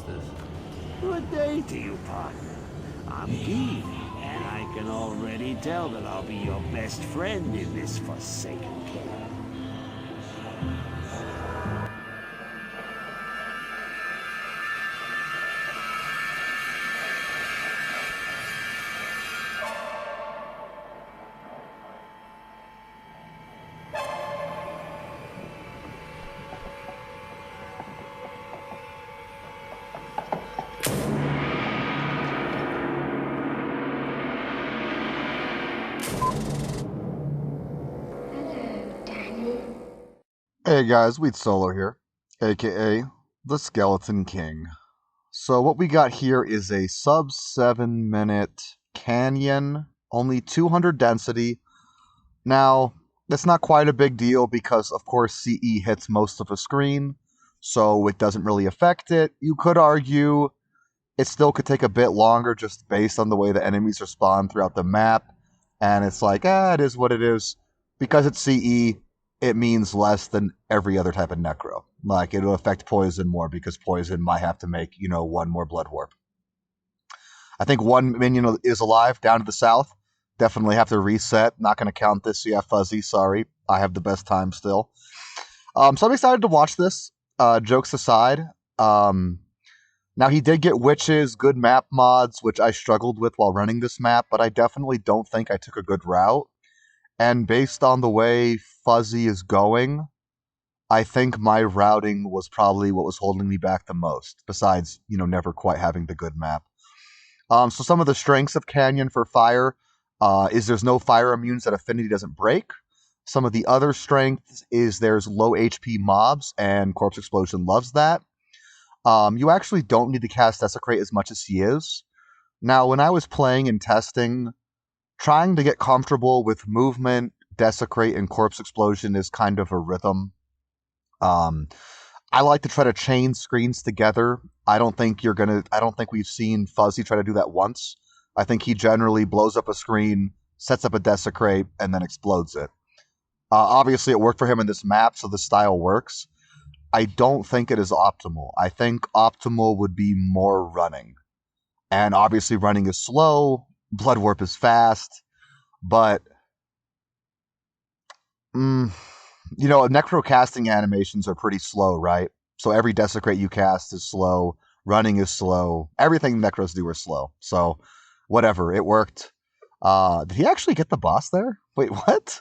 masters. Good day to you, partner. I'm Guy, and I can already tell that I'll be your best friend in this forsaken cave. Hey guys, Weed Solo here, aka the Skeleton King. So what we got here is a sub 7 minute canyon, only 200 density. Now, that's not quite a big deal because of course CE hits most of a screen, so it doesn't really affect it. You could argue it still could take a bit longer just based on the way the enemies respond throughout the map, and it's like, it is what it is. Because it's CE, it means less than every other type of Necro. Like, it'll affect Poison more because Poison might have to make, one more Blood Warp. I think one minion is alive down to the south. Definitely have to reset. Not going to count this. Yeah, Fuzzy, sorry. I have the best time still. So I'm excited to watch this. Jokes aside. Now, he did get witches, good map mods, which I struggled with while running this map, but I definitely don't think I took a good route. And based on the way Fuzzy is going, I think my routing was probably what was holding me back the most, besides, never quite having the good map. So some of the strengths of Canyon for fire is there's no fire immunes that Affinity doesn't break. Some of the other strengths is there's low HP mobs, and Corpse Explosion loves that. You actually don't need to cast Desecrate as much as he is. Now, when I was playing and testing, trying to get comfortable with movement, Desecrate, and Corpse Explosion is kind of a rhythm. I like to try to chain screens together. I don't think we've seen Fuzzy try to do that once. I think he generally blows up a screen, sets up a Desecrate, and then explodes it. Obviously, it worked for him in this map, so the style works. I don't think it is optimal. I think optimal would be more running. And obviously running is slow, Blood Warp is fast, but Necro casting animations are pretty slow, right? So every Desecrate you cast is slow, running is slow, everything Necros do is slow. So whatever, it worked. Did he actually get the boss there? Wait, what?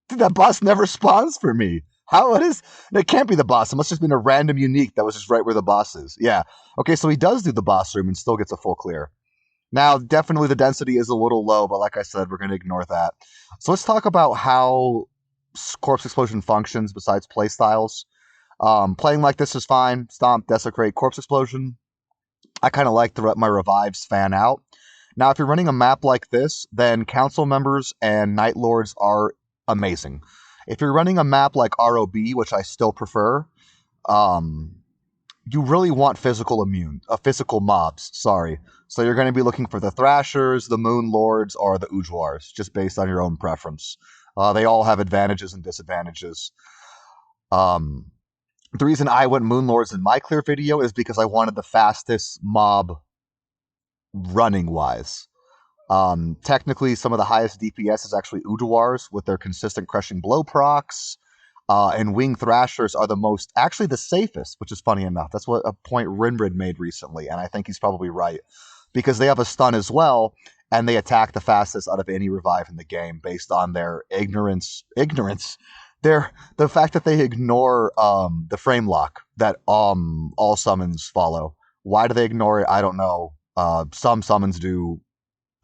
Dude, that boss never spawns for me. How it is? It can't be the boss. It must have just been a random unique that was just right where the boss is. Yeah. Okay, so he does do the boss room and still gets a full clear. Now, definitely the density is a little low, but like I said, we're going to ignore that. So let's talk about how Corpse Explosion functions besides playstyles. Playing like this is fine. Stomp, Desecrate, Corpse Explosion. I kind of like my revives fan out. Now, if you're running a map like this, then Council members and Night Lords are amazing. If you're running a map like ROB, which I still prefer, you really want physical mobs, sorry. So you're going to be looking for the Thrashers, the Moon Lords, or the Ujwars, just based on your own preference. They all have advantages and disadvantages. The reason I went Moon Lords in my clear video is because I wanted the fastest mob running-wise. Technically, some of the highest DPS is actually Ujwars with their consistent crushing blow procs. And Wing Thrashers are actually the safest, which is funny enough. That's what a point Rinrid made recently, and I think he's probably right. Because they have a stun as well, and they attack the fastest out of any revive in the game based on their ignorance. The fact that they ignore the frame lock that all summons follow. Why do they ignore it? I don't know. Some summons do.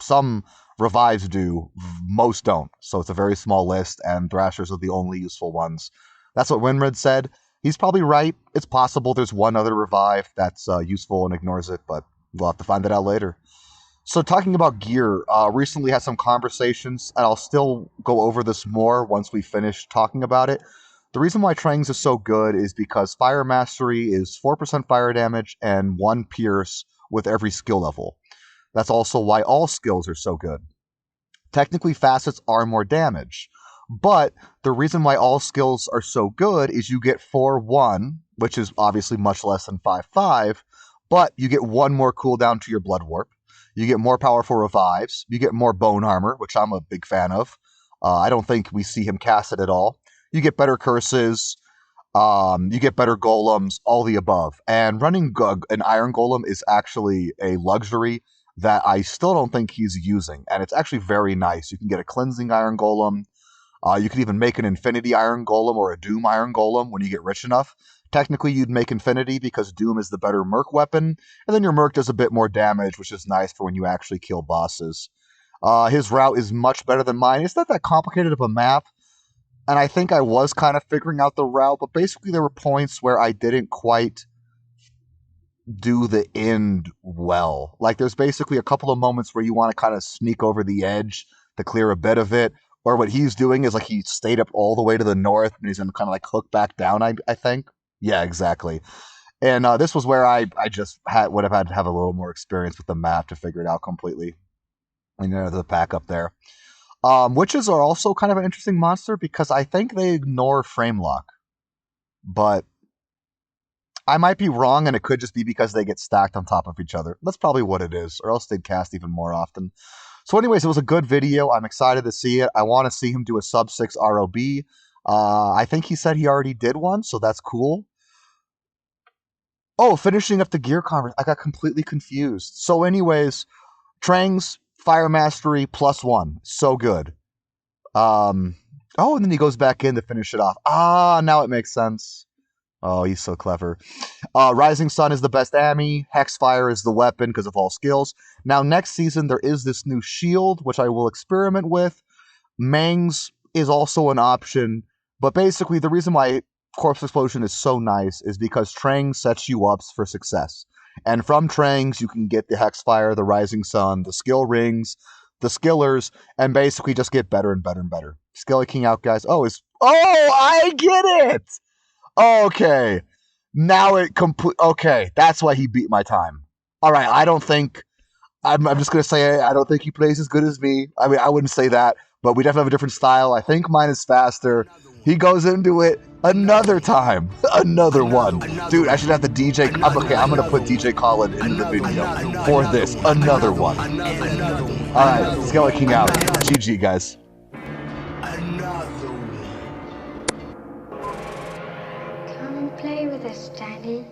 Some revives do, most don't. So it's a very small list, and Thrashers are the only useful ones. That's what Winred said. He's probably right. It's possible there's one other revive that's useful and ignores it, but we'll have to find that out later. So talking about gear, recently had some conversations, and I'll still go over this more once we finish talking about it. The reason why Trangs is so good is because Fire Mastery is 4% fire damage and 1 pierce with every skill level. That's also why all skills are so good. Technically, facets are more damage. But the reason why all skills are so good is you get 4-1, which is obviously much less than 5-5, but you get one more cooldown to your Blood Warp. You get more powerful revives. You get more bone armor, which I'm a big fan of. I don't think we see him cast it at all. You get better curses. You get better golems, all the above. And running an iron golem is actually a luxury that I still don't think he's using. And it's actually very nice. You can get a cleansing iron golem. You could even make an infinity iron golem or a doom iron golem when you get rich enough. Technically, you'd make infinity because doom is the better merc weapon. And then your merc does a bit more damage, which is nice for when you actually kill bosses. His route is much better than mine. It's not that complicated of a map. And I think I was kind of figuring out the route, but basically there were points where I didn't quite do the end well. Like there's basically a couple of moments where you want to kind of sneak over the edge to clear a bit of it. Or what he's doing is like he stayed up all the way to the north and he's going to kind of like hook back down, I think. Yeah, exactly. And this was where I just would have had to have a little more experience with the map to figure it out completely. And there's a pack up there. Witches are also kind of an interesting monster because I think they ignore frame lock. But I might be wrong, and it could just be because they get stacked on top of each other. That's probably what it is, or else they'd cast even more often. So anyways, it was a good video. I'm excited to see it. I want to see him do a sub 6 ROB. I think he said he already did one, so that's cool. Oh, finishing up the gear conference. I got completely confused. So anyways, Trang's Fire Mastery +1. So good. Oh, and then he goes back in to finish it off. Now it makes sense. Oh, he's so clever. Rising Sun is the best Ami. Hexfire is the weapon because of all skills. Now, next season, there is this new shield, which I will experiment with. Mangs is also an option. But basically, the reason why Corpse Explosion is so nice is because Trang sets you up for success. And from Trangs, you can get the Hexfire, the Rising Sun, the skill rings, the skillers, and basically just get better and better and better. Skelly out, guys. Oh, I get it! Okay. Now it okay, that's why he beat my time. Alright, I don't think... I'm just going to say I don't think he plays as good as me. I mean, I wouldn't say that, but we definitely have a different style. I think mine is faster. He goes into it another time. Another one. Dude, I should have the DJ... Okay, I'm going to put DJ Colin into the video for this. Another one. Alright, Skelly King out. GG, guys. Come and play with us, Daddy.